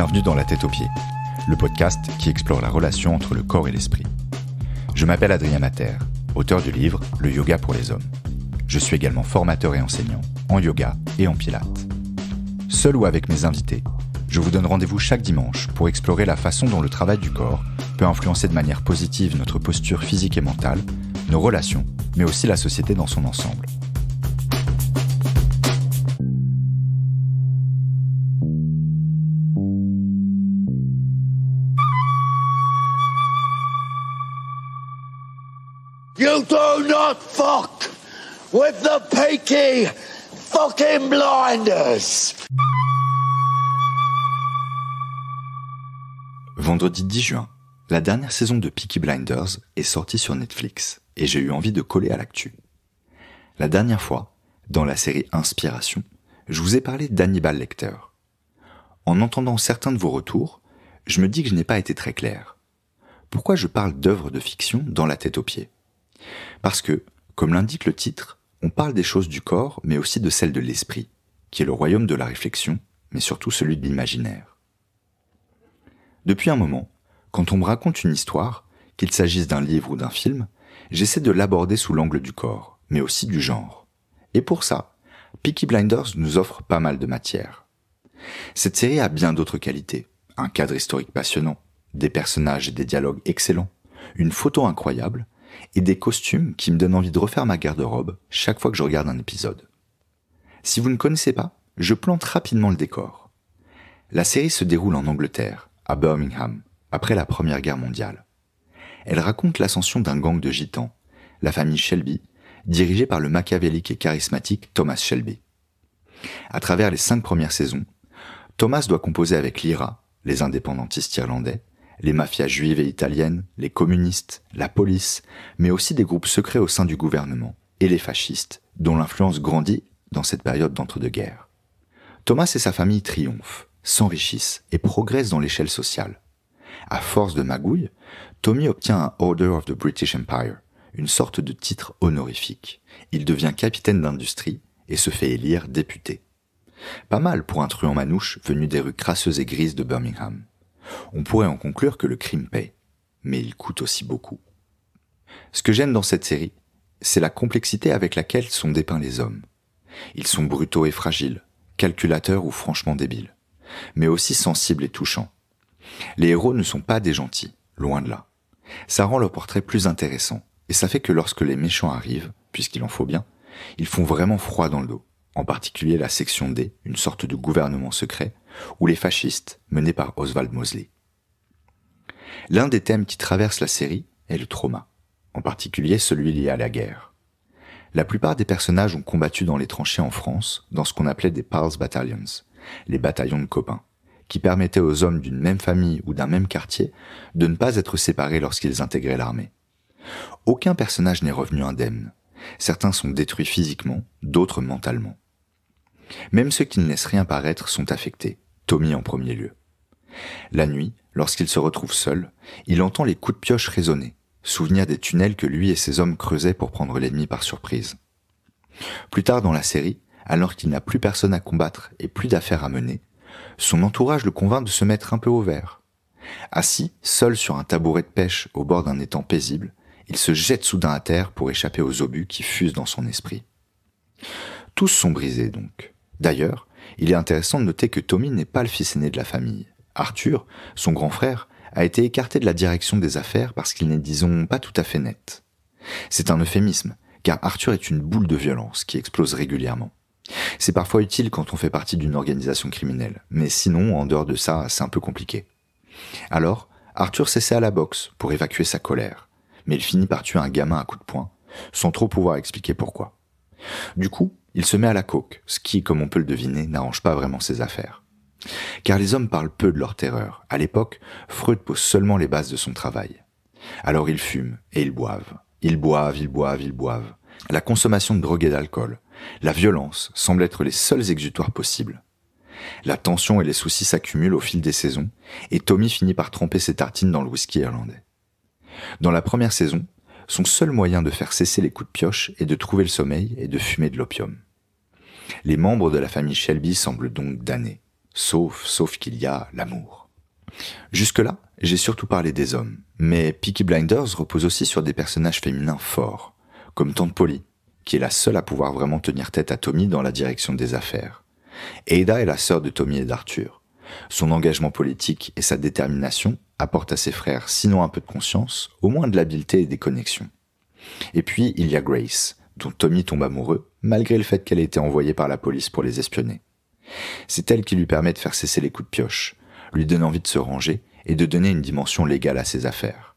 Bienvenue dans La Tête aux Pieds, le podcast qui explore la relation entre le corps et l'esprit. Je m'appelle Adrien Mater, auteur du livre « Le yoga pour les hommes ». Je suis également formateur et enseignant en yoga et en pilates. Seul ou avec mes invités, je vous donne rendez-vous chaque dimanche pour explorer la façon dont le travail du corps peut influencer de manière positive notre posture physique et mentale, nos relations, mais aussi la société dans son ensemble. You do not fuck with the Peaky fucking Blinders. Vendredi 10 juin, la dernière saison de Peaky Blinders est sortie sur Netflix et j'ai eu envie de coller à l'actu. La dernière fois, dans la série Inspiration, je vous ai parlé d'Hannibal Lecter. En entendant certains de vos retours, je me dis que je n'ai pas été très clair. Pourquoi je parle d'œuvres de fiction dans La Tête aux Pieds ? Parce que, comme l'indique le titre, on parle des choses du corps, mais aussi de celles de l'esprit, qui est le royaume de la réflexion, mais surtout celui de l'imaginaire. Depuis un moment, quand on me raconte une histoire, qu'il s'agisse d'un livre ou d'un film, j'essaie de l'aborder sous l'angle du corps, mais aussi du genre. Et pour ça, Peaky Blinders nous offre pas mal de matière. Cette série a bien d'autres qualités. Un cadre historique passionnant, des personnages et des dialogues excellents, une photo incroyable, et des costumes qui me donnent envie de refaire ma garde-robe chaque fois que je regarde un épisode. Si vous ne connaissez pas, je plante rapidement le décor. La série se déroule en Angleterre, à Birmingham, après la Première Guerre mondiale. Elle raconte l'ascension d'un gang de gitans, la famille Shelby, dirigée par le machiavélique et charismatique Thomas Shelby. À travers les 5 premières saisons, Thomas doit composer avec l'IRA, les indépendantistes irlandais, les mafias juives et italiennes, les communistes, la police, mais aussi des groupes secrets au sein du gouvernement, et les fascistes, dont l'influence grandit dans cette période d'entre-deux-guerres. Thomas et sa famille triomphent, s'enrichissent et progressent dans l'échelle sociale. À force de magouilles, Tommy obtient un Order of the British Empire, une sorte de titre honorifique. Il devient capitaine d'industrie et se fait élire député. Pas mal pour un truand manouche venu des rues crasseuses et grises de Birmingham. On pourrait en conclure que le crime paye, mais il coûte aussi beaucoup. Ce que j'aime dans cette série, c'est la complexité avec laquelle sont dépeints les hommes. Ils sont brutaux et fragiles, calculateurs ou franchement débiles, mais aussi sensibles et touchants. Les héros ne sont pas des gentils, loin de là. Ça rend leur portrait plus intéressant, et ça fait que lorsque les méchants arrivent, puisqu'il en faut bien, ils font vraiment froid dans le dos, en particulier la section D, une sorte de gouvernement secret, ou les fascistes, menés par Oswald Mosley. L'un des thèmes qui traverse la série est le trauma, en particulier celui lié à la guerre. La plupart des personnages ont combattu dans les tranchées en France, dans ce qu'on appelait des Pals Battalions, les bataillons de copains, qui permettaient aux hommes d'une même famille ou d'un même quartier de ne pas être séparés lorsqu'ils intégraient l'armée. Aucun personnage n'est revenu indemne. Certains sont détruits physiquement, d'autres mentalement. Même ceux qui ne laissent rien paraître sont affectés, Tommy en premier lieu. La nuit, lorsqu'il se retrouve seul, il entend les coups de pioche résonner, souvenir des tunnels que lui et ses hommes creusaient pour prendre l'ennemi par surprise. Plus tard dans la série, alors qu'il n'a plus personne à combattre et plus d'affaires à mener, son entourage le convainc de se mettre un peu au vert. Assis, seul sur un tabouret de pêche au bord d'un étang paisible, il se jette soudain à terre pour échapper aux obus qui fusent dans son esprit. Tous sont brisés donc. D'ailleurs, il est intéressant de noter que Tommy n'est pas le fils aîné de la famille. Arthur, son grand frère, a été écarté de la direction des affaires parce qu'il n'est, disons, pas tout à fait net. C'est un euphémisme, car Arthur est une boule de violence qui explose régulièrement. C'est parfois utile quand on fait partie d'une organisation criminelle, mais sinon, en dehors de ça, c'est un peu compliqué. Alors, Arthur s'essaie à la boxe pour évacuer sa colère, mais il finit par tuer un gamin à coups de poing, sans trop pouvoir expliquer pourquoi. Du coup, il se met à la coke, ce qui, comme on peut le deviner, n'arrange pas vraiment ses affaires. Car les hommes parlent peu de leur terreur. À l'époque, Freud pose seulement les bases de son travail. Alors ils fument et ils boivent. Ils boivent, ils boivent, ils boivent. La consommation de drogue et d'alcool, la violence semblent être les seuls exutoires possibles. La tension et les soucis s'accumulent au fil des saisons, et Tommy finit par tremper ses tartines dans le whisky irlandais. Dans la première saison, son seul moyen de faire cesser les coups de pioche est de trouver le sommeil et de fumer de l'opium. Les membres de la famille Shelby semblent donc damnés. sauf qu'il y a l'amour. Jusque-là, j'ai surtout parlé des hommes, mais Peaky Blinders repose aussi sur des personnages féminins forts, comme Tante Polly, qui est la seule à pouvoir vraiment tenir tête à Tommy dans la direction des affaires. Ada est la sœur de Tommy et d'Arthur. Son engagement politique et sa détermination apportent à ses frères, sinon un peu de conscience, au moins de l'habileté et des connexions. Et puis, il y a Grace, dont Tommy tombe amoureux, malgré le fait qu'elle ait été envoyée par la police pour les espionner. C'est elle qui lui permet de faire cesser les coups de pioche, lui donne envie de se ranger et de donner une dimension légale à ses affaires.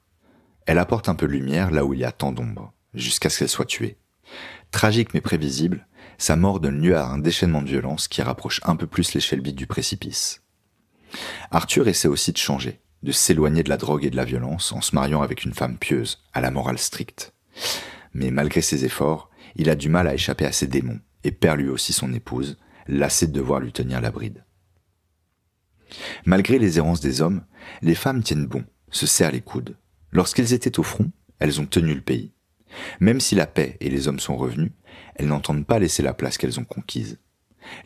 Elle apporte un peu de lumière là où il y a tant d'ombre, jusqu'à ce qu'elle soit tuée. Tragique mais prévisible, sa mort donne lieu à un déchaînement de violence qui rapproche un peu plus les Shelby du précipice. Arthur essaie aussi de changer, de s'éloigner de la drogue et de la violence en se mariant avec une femme pieuse, à la morale stricte. Mais malgré ses efforts, il a du mal à échapper à ses démons et perd lui aussi son épouse, lassé de devoir lui tenir la bride. Malgré les errances des hommes, les femmes tiennent bon, se serrent les coudes. Lorsqu'elles étaient au front, elles ont tenu le pays. Même si la paix et les hommes sont revenus, elles n'entendent pas laisser la place qu'elles ont conquise.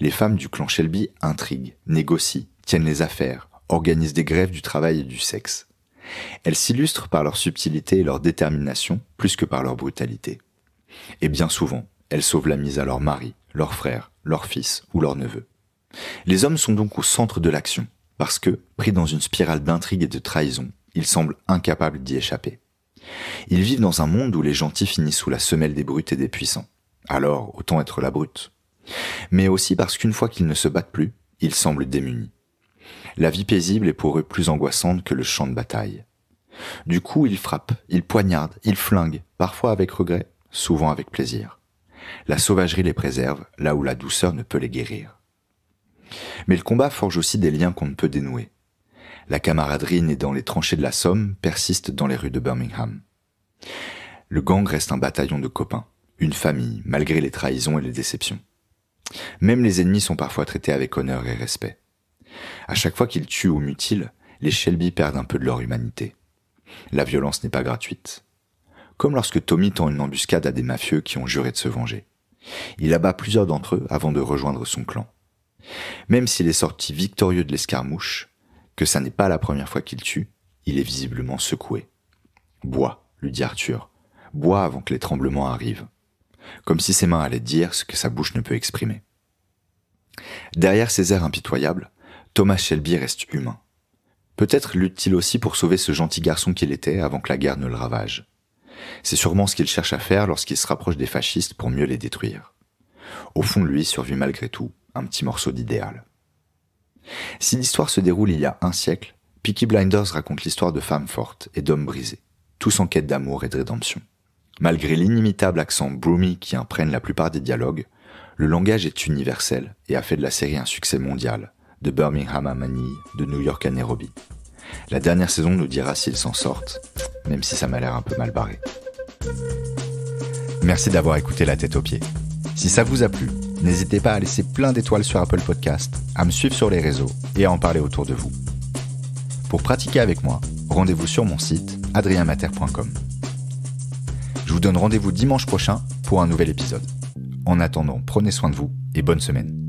Les femmes du clan Shelby intriguent, négocient, tiennent les affaires, organisent des grèves du travail et du sexe. Elles s'illustrent par leur subtilité et leur détermination plus que par leur brutalité. Et bien souvent, elles sauvent la mise à leur mari, leur frère, leur fils ou leur neveu. Les hommes sont donc au centre de l'action, parce que, pris dans une spirale d'intrigue et de trahison, ils semblent incapables d'y échapper. Ils vivent dans un monde où les gentils finissent sous la semelle des brutes et des puissants. Alors, autant être la brute. Mais aussi parce qu'une fois qu'ils ne se battent plus, ils semblent démunis. La vie paisible est pour eux plus angoissante que le champ de bataille. Du coup, ils frappent, ils poignardent, ils flinguent, parfois avec regret, souvent avec plaisir. La sauvagerie les préserve, là où la douceur ne peut les guérir. Mais le combat forge aussi des liens qu'on ne peut dénouer. La camaraderie née dans les tranchées de la Somme persiste dans les rues de Birmingham. Le gang reste un bataillon de copains, une famille, malgré les trahisons et les déceptions. Même les ennemis sont parfois traités avec honneur et respect. À chaque fois qu'ils tuent ou mutilent, les Shelby perdent un peu de leur humanité. La violence n'est pas gratuite. Comme lorsque Tommy tend une embuscade à des mafieux qui ont juré de se venger. Il abat plusieurs d'entre eux avant de rejoindre son clan. Même s'il est sorti victorieux de l'escarmouche, que ça n'est pas la première fois qu'il tue, il est visiblement secoué. « Bois », lui dit Arthur, « bois avant que les tremblements arrivent », comme si ses mains allaient dire ce que sa bouche ne peut exprimer. Derrière ses airs impitoyables, Thomas Shelby reste humain. Peut-être lutte-t-il aussi pour sauver ce gentil garçon qu'il était avant que la guerre ne le ravage. C'est sûrement ce qu'il cherche à faire lorsqu'il se rapproche des fascistes pour mieux les détruire. Au fond de lui survit malgré tout un petit morceau d'idéal. Si l'histoire se déroule il y a un siècle, Peaky Blinders raconte l'histoire de femmes fortes et d'hommes brisés, tous en quête d'amour et de rédemption. Malgré l'inimitable accent broomy qui imprègne la plupart des dialogues, le langage est universel et a fait de la série un succès mondial, de Birmingham à Manille, de New York à Nairobi. La dernière saison nous dira s'ils s'en sortent, même si ça m'a l'air un peu mal barré. Merci d'avoir écouté La Tête aux Pieds. Si ça vous a plu, n'hésitez pas à laisser plein d'étoiles sur Apple Podcast, à me suivre sur les réseaux et à en parler autour de vous. Pour pratiquer avec moi, rendez-vous sur mon site adrienmater.com. Je vous donne rendez-vous dimanche prochain pour un nouvel épisode. En attendant, prenez soin de vous et bonne semaine.